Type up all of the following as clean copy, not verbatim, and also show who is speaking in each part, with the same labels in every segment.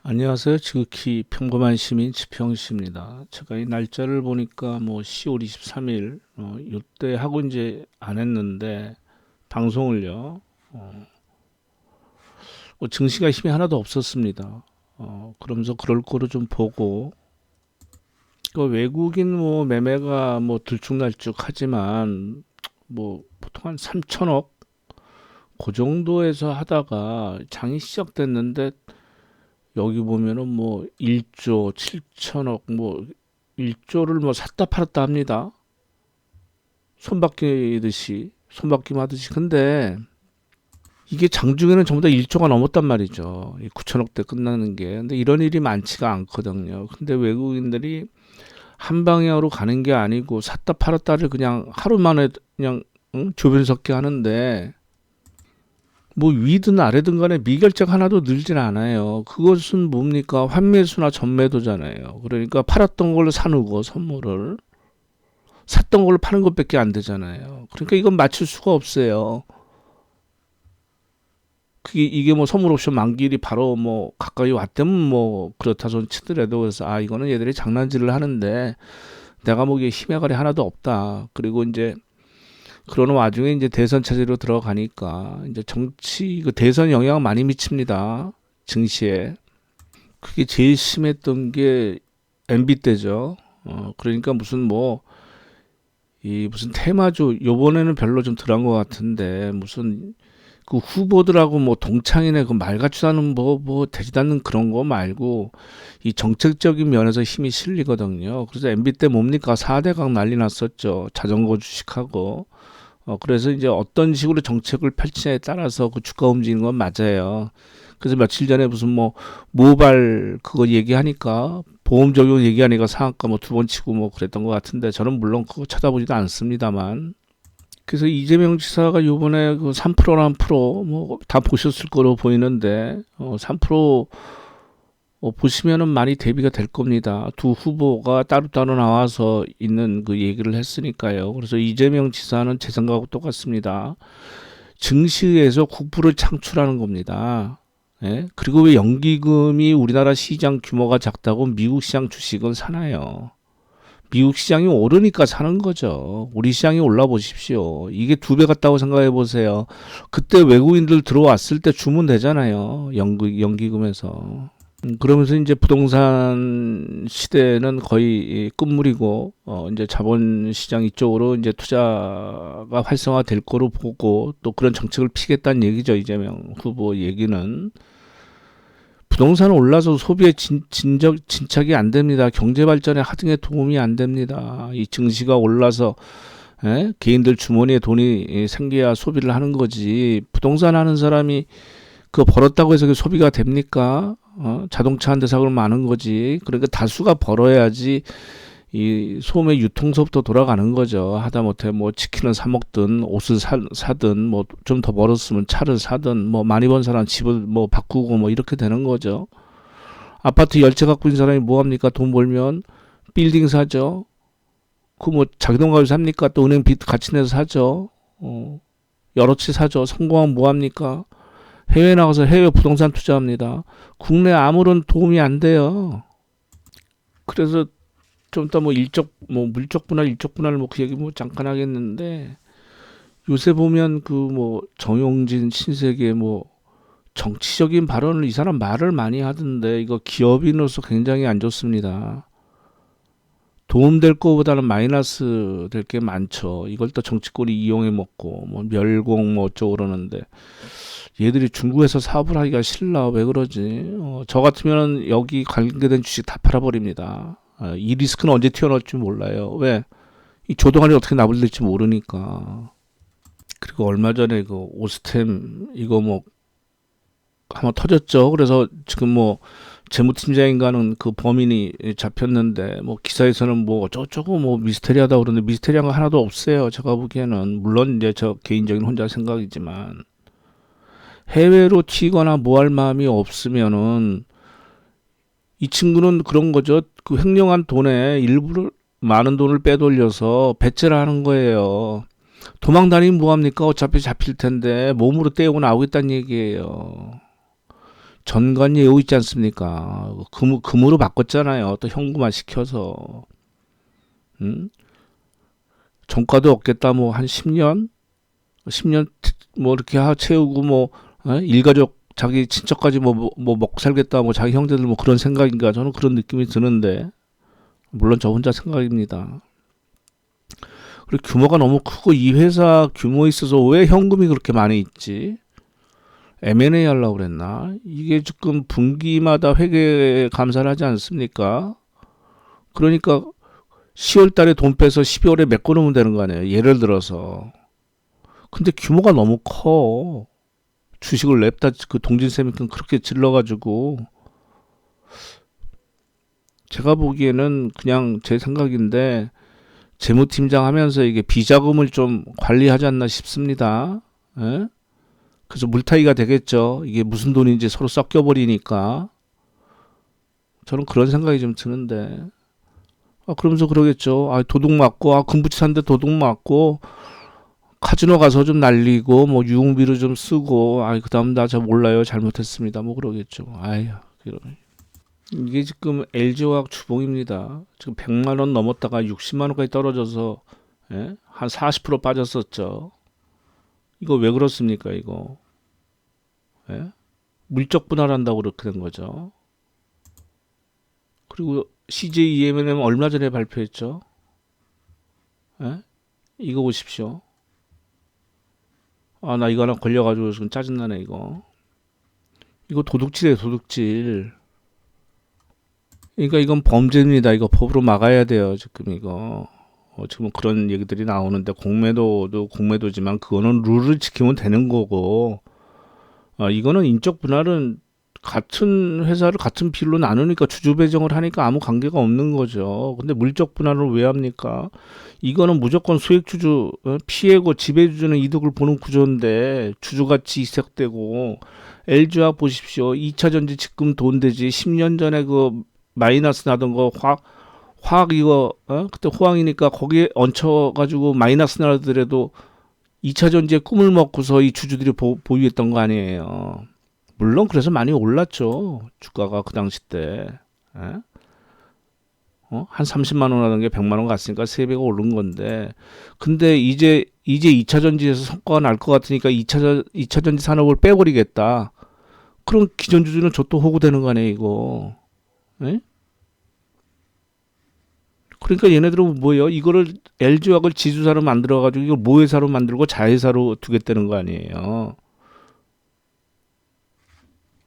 Speaker 1: 안녕하세요. 지극히 평범한 시민 지평씨입니다. 제가 이 날짜를 보니까 뭐 10월 23일 이때 하고 이제 안 했는데 방송을요. 증시가 힘이 하나도 없었습니다. 그러면서 그럴 거로 좀 보고 그 외국인 뭐 매매가 뭐 들쭉날쭉하지만 뭐 보통 한 3천억 그 정도에서 하다가 장이 시작됐는데 여기 보면은 뭐 1조 7천억 뭐 1조를 뭐 샀다 팔았다 합니다. 손바뀜 하듯이. 근데 이게 장중에는 전부 다 1조가 넘었단 말이죠. 이 9천억대 끝나는 게. 근데 이런 일이 많지가 않거든요. 근데 외국인들이 한 방향으로 가는 게 아니고 샀다 팔았다를 그냥 하루 만에 그냥 조변 섞게 하는데 뭐 위든 아래든 간에 미결책 하나도 늘진 않아요. 그것은 뭡니까? 환매수나 전매도잖아요. 그러니까 팔았던 걸로 사놓고 선물을 샀던 걸로 파는 것밖에 안 되잖아요. 그러니까 이건 맞출 수가 없어요. 이게 뭐 선물 옵션 만기일이 바로 뭐 가까이 왔다면 뭐 그렇다 손 치더라도 그래서 이거는 얘들이 장난질을 하는데 내가 보기에 힘의 가리 하나도 없다. 그리고 이제 그러는 와중에 이제 대선 체제로 들어가니까 이제 정치 그 대선 영향 많이 미칩니다. 증시에. 그게 제일 심했던 게 MB 때죠. 그러니까 무슨 뭐 이 무슨 테마주 요번에는 별로 좀 덜한 것 같은데 무슨 그 후보들하고 뭐 동창이네 그 말 같지도 않은 뭐 되지도 않는 그런 거 말고 이 정책적인 면에서 힘이 실리거든요. 그래서 MB 때 뭡니까 4대강 난리 났었죠. 자전거 주식하고 그래서 이제 어떤 식으로 정책을 펼치냐에 따라서 그 주가 움직이는 건 맞아요. 그래서 며칠 전에 무슨 뭐 모발 그거 얘기하니까 보험 적용 얘기하니까 상한가 뭐 두 번 치고 뭐 그랬던 것 같은데 저는 물론 그거 쳐다보지도 않습니다만. 그래서 이재명 지사가 요번에 그 3%란 프로 뭐 다 보셨을 거로 보이는데 3% 보시면은 많이 대비가 될 겁니다. 두 후보가 따로따로 나와서 있는 그 얘기를 했으니까요. 그래서 이재명 지사는 제 생각하고 똑같습니다. 증시에서 국부를 창출하는 겁니다. 예? 그리고 왜 연기금이 우리나라 시장 규모가 작다고 미국 시장 주식은 사나요? 미국 시장이 오르니까 사는 거죠. 우리 시장이 올라 보십시오. 이게 두 배 같다고 생각해 보세요. 그때 외국인들 들어왔을 때 주면 되잖아요. 연기금에서. 그러면서 이제 부동산 시대는 거의 끝물이고, 이제 자본시장 이쪽으로 이제 투자가 활성화될 거로 보고, 또 그런 정책을 피겠다는 얘기죠. 이재명 후보 얘기는. 부동산 올라서 소비에 진척이 안 됩니다. 경제 발전에 하등에 도움이 안 됩니다. 이 증시가 올라서 개인들 주머니에 돈이 생겨야 소비를 하는 거지. 부동산 하는 사람이 그거 벌었다고 해서 그게 소비가 됩니까? 자동차 한 대 사고 많은 거지. 그러니까 다수가 벌어야지 이 소매 유통서부터 돌아가는 거죠. 하다못해 뭐 치킨을 사 먹든 옷을 사든 뭐 좀 더 벌었으면 차를 사든 뭐 많이 번 사람 집을 뭐 바꾸고 뭐 이렇게 되는 거죠. 아파트 10채 갖고 있는 사람이 뭐 합니까? 돈 벌면 빌딩 사죠. 그 뭐 자기 돈 가지고 삽니까? 또 은행 빚 같이 내서 사죠. 여러 채 사죠. 성공하면 뭐 합니까? 해외 나가서 해외 부동산 투자합니다. 국내 아무런 도움이 안 돼요. 그래서 좀 이따 뭐 물적 분할, 일적 분할 뭐 그 얘기 뭐 잠깐 하겠는데 요새 보면 그 뭐 정용진 신세계 뭐 정치적인 발언을 이 사람 말을 많이 하던데 이거 기업인으로서 굉장히 안 좋습니다. 도움될 거보다는 마이너스 될 게 많죠. 이걸 또 정치권이 이용해 먹고 뭐 멸공 뭐 어쩌고 그러는데 얘들이 중국에서 사업을 하기가 싫나 왜 그러지? 저 같으면 여기 관계된 주식 다 팔아버립니다. 이 리스크는 언제 튀어나올지 몰라요. 왜? 이 조동아리 어떻게 나불릴지 모르니까. 그리고 얼마 전에 그 오스템 이거 뭐 한번 터졌죠. 그래서 지금 뭐 재무팀장인가는 그 범인이 잡혔는데 뭐 기사에서는 뭐 어쩌고 뭐 미스테리하다 그러는데 미스테리한 거 하나도 없어요. 제가 보기에는 물론 이제 저 개인적인 혼자 생각이지만 해외로 튀거나 뭐 할 마음이 없으면은 이 친구는 그런 거죠. 그 횡령한 돈에 일부를 많은 돈을 빼돌려서 배째를 하는 거예요. 도망 다니면 뭐합니까? 어차피 잡힐 텐데 몸으로 떼고 나오겠다는 얘기예요. 전관 예우 있지 않습니까? 금으로 바꿨잖아요. 또 현금화 시켜서. 음? 정가도 없겠다. 뭐 한 10년? 10년 뭐 이렇게 채우고 뭐 일가족 자기 친척까지 뭐 먹고 살겠다. 뭐 자기 형제들 뭐 그런 생각인가? 저는 그런 느낌이 드는데 물론 저 혼자 생각입니다. 그리고 규모가 너무 크고 이 회사 규모에 있어서 왜 현금이 그렇게 많이 있지? M&A 하려고 그랬나? 이게 지금 분기마다 회계 감사를 하지 않습니까? 그러니까 10월 달에 돈 빼서 12월에 메꿔놓으면 되는 거 아니에요. 예를 들어서. 근데 규모가 너무 커. 주식을 냅다 그 동진세미큼 그렇게 질러가지고 제가 보기에는 그냥 제 생각인데 재무팀장 하면서 이게 비자금을 좀 관리하지 않나 싶습니다. 예? 그래서 물타기가 되겠죠. 이게 무슨 돈인지 서로 섞여버리니까. 저는 그런 생각이 좀 드는데. 그러면서 그러겠죠. 도둑 맞고, 금부치 산데 도둑 맞고, 카지노 가서 좀 날리고, 뭐, 유흥비로 좀 쓰고, 그 다음 나 저 몰라요. 잘못했습니다. 뭐 그러겠죠. 이런. 이게 지금 LG화학 주봉입니다. 지금 100만 원 넘었다가 60만 원까지 떨어져서, 예? 한 40% 빠졌었죠. 이거 왜 그렇습니까, 이거? 예? 물적 분할한다고 그렇게 된 거죠. 그리고 CJ EM&M 얼마 전에 발표했죠. 예? 이거 보십시오. 나 이거 하나 걸려가지고 지금 짜증나네, 이거. 이거 도둑질이에요, 도둑질. 그러니까 이건 범죄입니다. 이거 법으로 막아야 돼요, 지금 이거. 지금 그런 얘기들이 나오는데, 공매도도 공매도지만, 그거는 룰을 지키면 되는 거고, 이거는 인적 분할은 같은 회사를 같은 비율로 나누니까 주주 배정을 하니까 아무 관계가 없는 거죠. 근데 물적 분할을 왜 합니까? 이거는 무조건 수익 주주 피해고 지배주주는 이득을 보는 구조인데 주주가치 이색되고 LG화학 보십시오. 2차 전지 지금 돈 되지 10년 전에 그 마이너스 나던 거 화학 이거 그때 호황이니까 거기에 얹혀가지고 마이너스 나더라도 2차 전지의 꿈을 먹고서 이 주주들이 보유했던 거 아니에요. 물론 그래서 많이 올랐죠. 주가가 그 당시 때. 예? 한 30만 원 하던 게 100만 원 갔으니까 3배가 오른 건데. 근데 이제 2차 전지에서 성과가 날 것 같으니까 2차 전지 산업을 빼버리겠다. 그럼 기존 주주는 저또 호구되는 거 아니에요, 이거. 예? 그러니까 얘네들은 뭐예요? 이거를 LG화학을 지주사로 만들어가지고 이걸 모회사로 만들고 자회사로 두겠다는 거 아니에요.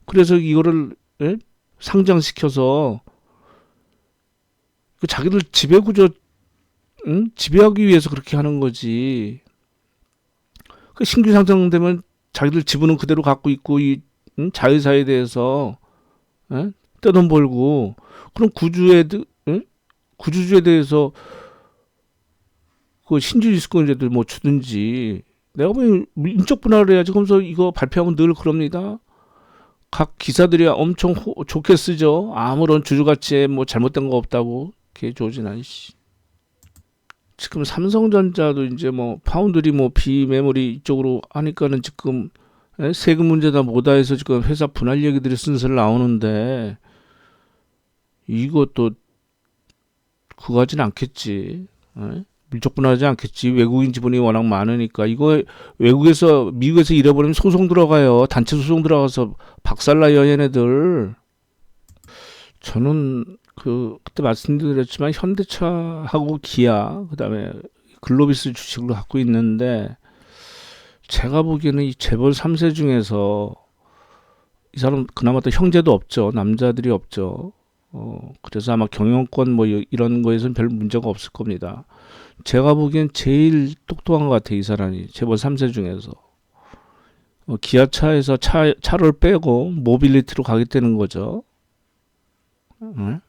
Speaker 1: 그래서 이거를 상장시켜서 자기들 지배구조 지배하기 위해서 그렇게 하는 거지. 신규 상장되면 자기들 지분은 그대로 갖고 있고 이 자회사에 대해서 떼돈 벌고 그럼 구주주에 대해서 그 신주 디스코인들 뭐 주든지 내가 보면 인적 분할을 해야지. 그러면서 이거 발표하면 늘 그럽니다. 각 기사들이 엄청 좋게 쓰죠. 아무런 주주가치에 뭐 잘못된 거 없다고. 개조진 씨. 지금 삼성전자도 이제 뭐 파운드리 뭐 비메모리 이쪽으로 하니까는 지금 세금 문제다 뭐다 해서 지금 회사 분할 얘기들이 순서를 나오는데 이것도 그거 하진 않겠지. 밀접 분할하지 않겠지. 외국인 지분이 워낙 많으니까 이거 외국에서 미국에서 잃어버리면 소송 들어가요. 단체 소송 들어가서 박살나요 얘네들. 저는 그때 말씀드렸지만 현대차하고 기아 그다음에 글로비스 주식을 갖고 있는데 제가 보기에는 이 재벌 3세 중에서 이 사람 그나마 또 형제도 없죠. 남자들이 없죠. 그래서 아마 경영권 뭐 이런 거에서는 별 문제가 없을 겁니다. 제가 보기엔 제일 똑똑한 것 같아요. 이 사람이 재벌 3세 중에서. 기아차에서 차를 빼고 모빌리티로 가겠다는 거죠. 응?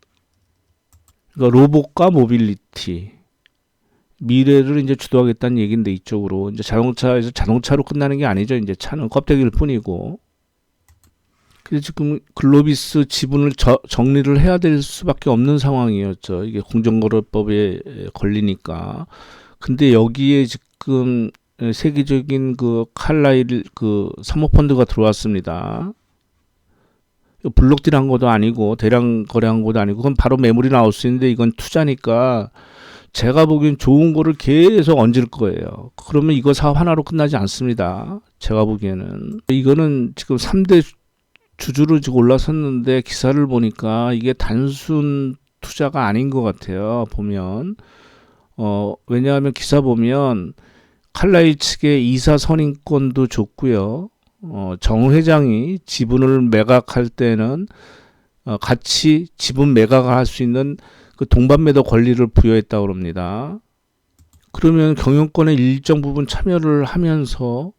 Speaker 1: 그러니까 로봇과 모빌리티 미래를 이제 주도하겠다는 얘기인데 이쪽으로 이제 자동차에서 자동차로 끝나는 게 아니죠. 이제 차는 껍데기일 뿐이고. 그래서 지금 글로비스 지분을 정리를 해야 될 수밖에 없는 상황이었죠. 이게 공정거래법에 걸리니까. 근데 여기에 지금 세계적인 그 칼라일 그 사모펀드가 들어왔습니다. 블록딜한 것도 아니고 대량 거래한 것도 아니고 그건 바로 매물이 나올 수 있는데 이건 투자니까 제가 보기엔 좋은 거를 계속 얹을 거예요. 그러면 이거 사업 하나로 끝나지 않습니다. 제가 보기에는. 이거는 지금 3대 주주로 지금 올라섰는데 기사를 보니까 이게 단순 투자가 아닌 것 같아요. 보면. 왜냐하면 기사 보면 칼라이 측의 이사 선임권도 줬고요. 정 회장이 지분을 매각할 때는 같이 지분 매각을 할 수 있는 그 동반 매도 권리를 부여했다고 합니다. 그러면 경영권의 일정 부분 참여를 하면서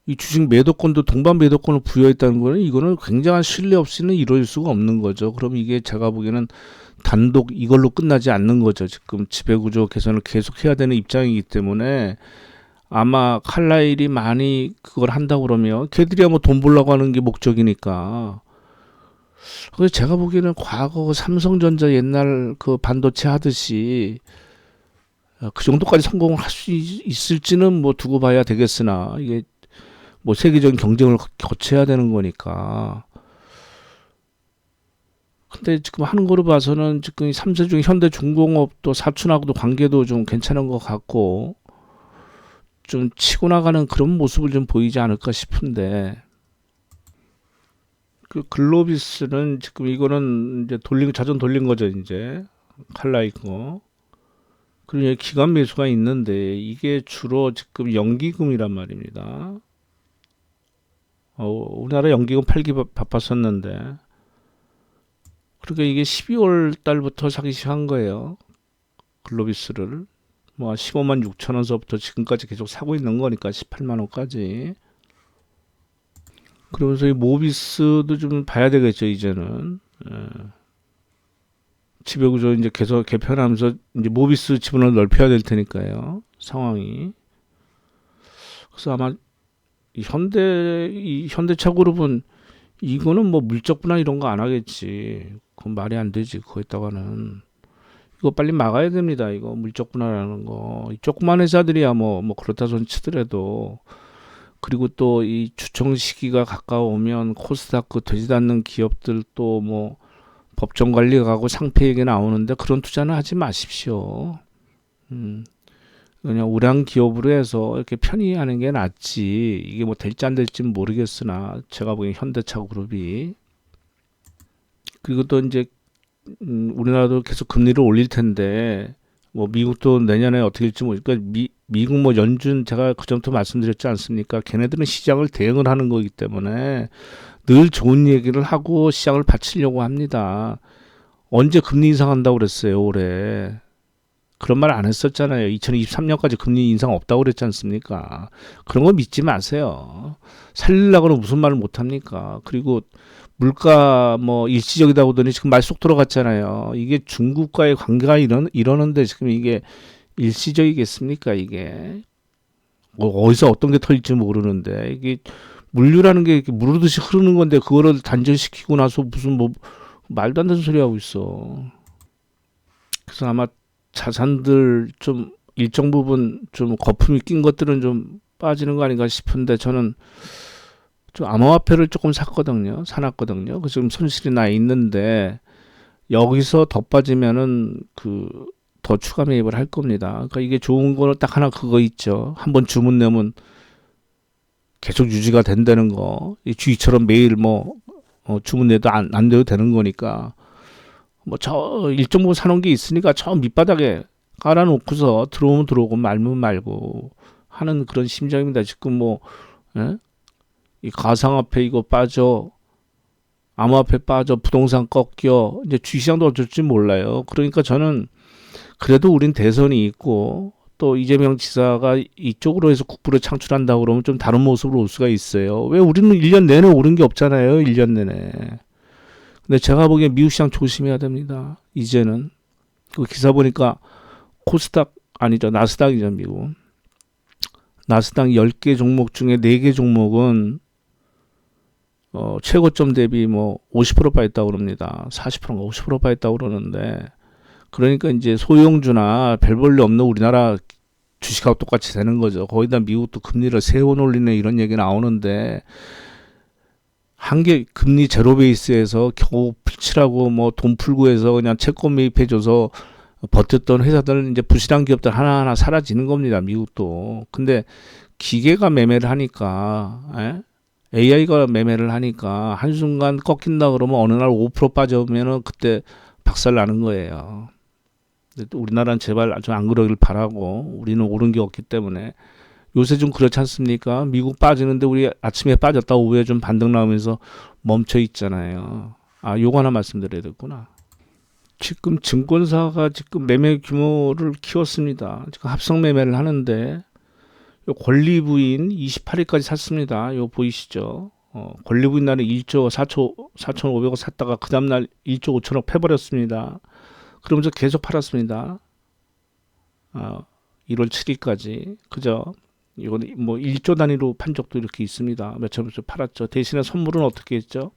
Speaker 1: 이 주식 매도권도 동반 매도권을 부여했다는 거는 이거는 굉장한 신뢰 없이는 이루어질 수가 없는 거죠. 그럼 이게 제가 보기에는 단독 이걸로 끝나지 않는 거죠. 지금 지배구조 개선을 계속 해야 되는 입장이기 때문에 아마 칼라일이 많이 그걸 한다고 그러면 걔들이야 뭐 돈 벌려고 하는 게 목적이니까. 그래서 제가 보기에는 과거 삼성전자 옛날 그 반도체 하듯이 그 정도까지 성공을 할 수 있을지는 뭐 두고 봐야 되겠으나 이게 뭐 세계적인 경쟁을 거쳐야 되는 거니까. 근데 지금 하는 거로 봐서는 지금 3세 중에 현대중공업도 사촌하고도 관계도 좀 괜찮은 것 같고 좀 치고 나가는 그런 모습을 좀 보이지 않을까 싶은데 그 글로비스는 지금 이거는 이제 자전 돌린 거죠 이제 칼라이 거. 그리고 기관 매수가 있는데 이게 주로 지금 연기금이란 말입니다. 우리나라 연기금 팔기 바빴었는데 그러니까 이게 12월 달부터 사기 시작한 거예요. 글로비스를 뭐 15만 6천 원서부터 지금까지 계속 사고 있는 거니까 18만 원까지. 그러면서 이 모비스도 좀 봐야 되겠죠 이제는. 지배구조 이제 계속 개편하면서 이제 모비스 지분을 넓혀야 될 테니까요 상황이. 그래서 아마 이 현대차 그룹은 이거는 뭐 물적 분할 이런 거 안 하겠지. 그건 말이 안 되지. 거기다가는 이거 빨리 막아야 됩니다. 이거 물적 분할하는 거. 이 조그만 회사들이야 뭐 그렇다 손 치더라도. 그리고 또 이 추정 시기가 가까우면 코스닥 그 되지도 않는 기업들 또 뭐 법정 관리가 가고 상폐 얘기 나오는데 그런 투자는 하지 마십시오. 그냥 우량 기업으로 해서 이렇게 편히 하는 게 낫지. 이게 뭐 될지 안 될지는 모르겠으나 제가 보기엔 현대차 그룹이. 그리고 또 이제 우리나라도 계속 금리를 올릴 텐데 뭐 미국도 내년에 어떻게 될지 모르니까 미국 뭐 연준 제가 그전부터 말씀드렸지 않습니까? 걔네들은 시장을 대응을 하는 거기 때문에 늘 좋은 얘기를 하고 시장을 받치려고 합니다. 언제 금리 인상한다고 그랬어요 올해? 그런 말 안 했었잖아요. 2023년까지 금리 인상 없다고 그랬지 않습니까? 그런 거 믿지 마세요. 살리려고는 무슨 말을 못 합니까? 그리고 물가 뭐 일시적이다 하더니 지금 말 쏙 들어갔잖아요. 이게 중국과의 관계가 이러는데 지금 이게 일시적이겠습니까? 이게 뭐 어디서 어떤 게 털릴지 모르는데 이게 물류라는 게 이렇게 무르듯이 흐르는 건데 그거를 단절시키고 나서 무슨 뭐 말도 안 되는 소리 하고 있어. 그래서 아마 자산들 좀 일정 부분 좀 거품이 낀 것들은 좀 빠지는 거 아닌가 싶은데 저는 좀 암호화폐를 조금 사놨거든요. 그 지금 손실이 나 있는데 여기서 더 빠지면은 그 더 추가 매입을 할 겁니다. 그러니까 이게 좋은 거는 딱 하나 그거 있죠. 한번 주문 내면 계속 유지가 된다는 거. 이 주식처럼 매일 뭐 주문 내도 안 돼도 되는 거니까. 뭐 저 일정 부분 사놓은 게 있으니까 저 밑바닥에 깔아놓고서 들어오면 들어오고 말면 말고 하는 그런 심정입니다. 지금 뭐 이 가상화폐 이거 빠져, 암호화폐 빠져, 부동산 꺾여 이제 주시장도 어쩔지 몰라요. 그러니까 저는 그래도 우린 대선이 있고 또 이재명 지사가 이쪽으로 해서 국부를 창출한다고 그러면 좀 다른 모습으로 올 수가 있어요. 왜 우리는 1년 내내 오른 게 없잖아요. 1년 내내. 근데 제가 보기엔 미국 시장 조심해야 됩니다. 이제는. 그 기사 보니까 코스닥 아니죠. 나스닥이죠. 미국. 나스닥 10개 종목 중에 4개 종목은 최고점 대비 뭐 50% 빠졌다고 그럽니다. 40%인가 50% 빠졌다고 그러는데 그러니까 이제 소형주나 별 볼일 없는 우리나라 주식하고 똑같이 되는 거죠. 거기다 미국도 금리를 세워 올리네 이런 얘기 나오는데 한 개 금리 제로 베이스에서 겨우 풀칠하고 뭐 돈 풀고 해서 그냥 채권 매입해줘서 버텼던 회사들은 이제 부실한 기업들 하나하나 사라지는 겁니다. 미국도. 근데 기계가 매매를 하니까, AI가 매매를 하니까 한순간 꺾인다 그러면 어느 날 5% 빠져오면은 그때 박살 나는 거예요. 근데 또 우리나라는 제발 좀 안 그러길 바라고, 우리는 옳은 게 없기 때문에. 요새 좀 그렇지 않습니까? 미국 빠지는데 우리 아침에 빠졌다 오후에 좀 반등 나오면서 멈춰 있잖아요. 아, 요거 하나 말씀드려야 되겠구나. 지금 증권사가 지금 매매 규모를 키웠습니다. 지금 합성 매매를 하는데 요 권리부인 28일까지 샀습니다. 요 보이시죠? 권리부인 날에 1조 4,500억 샀다가 그 다음날 1조 5천억 패버렸습니다. 그러면서 계속 팔았습니다. 1월 7일까지. 그죠? 이건 뭐 1조 단위로 판 적도 이렇게 있습니다. 몇천씩 팔았죠. 대신에 선물은 어떻게 했죠?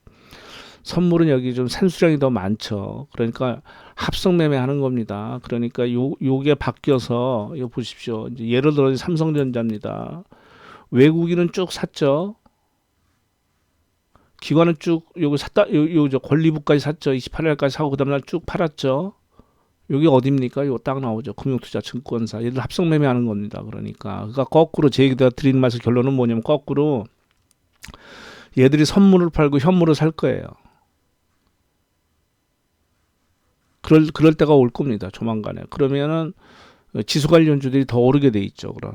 Speaker 1: 선물은 여기 좀 산수량이 더 많죠. 그러니까 합성 매매하는 겁니다. 그러니까 요게 바뀌어서 이거 보십시오. 이제 예를 들어 삼성전자입니다. 외국인은 쭉 샀죠. 기관은 쭉 요거 샀다. 저 권리부까지 샀죠. 28일까지 사고 그다음 날 쭉 팔았죠. 여기 어디입니까? 이거 딱 나오죠. 금융투자증권사. 얘들 합성 매매하는 겁니다. 그러니까 거꾸로 제 얘기가 드리는 말씀 결론은 뭐냐면 거꾸로 얘들이 선물을 팔고 현물을 살 거예요. 그럴 때가 올 겁니다. 조만간에. 그러면은 지수 관련주들이 더 오르게 돼 있죠. 그럼.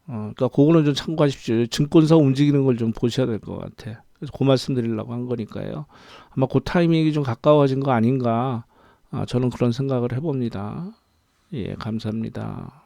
Speaker 1: 그러니까 그거는 좀 참고하십시오. 증권사 움직이는 걸 좀 보셔야 될 것 같아. 그래서 그 말씀 드리려고 한 거니까요. 아마 그 타이밍이 좀 가까워진 거 아닌가. 저는 그런 생각을 해봅니다. 예, 감사합니다.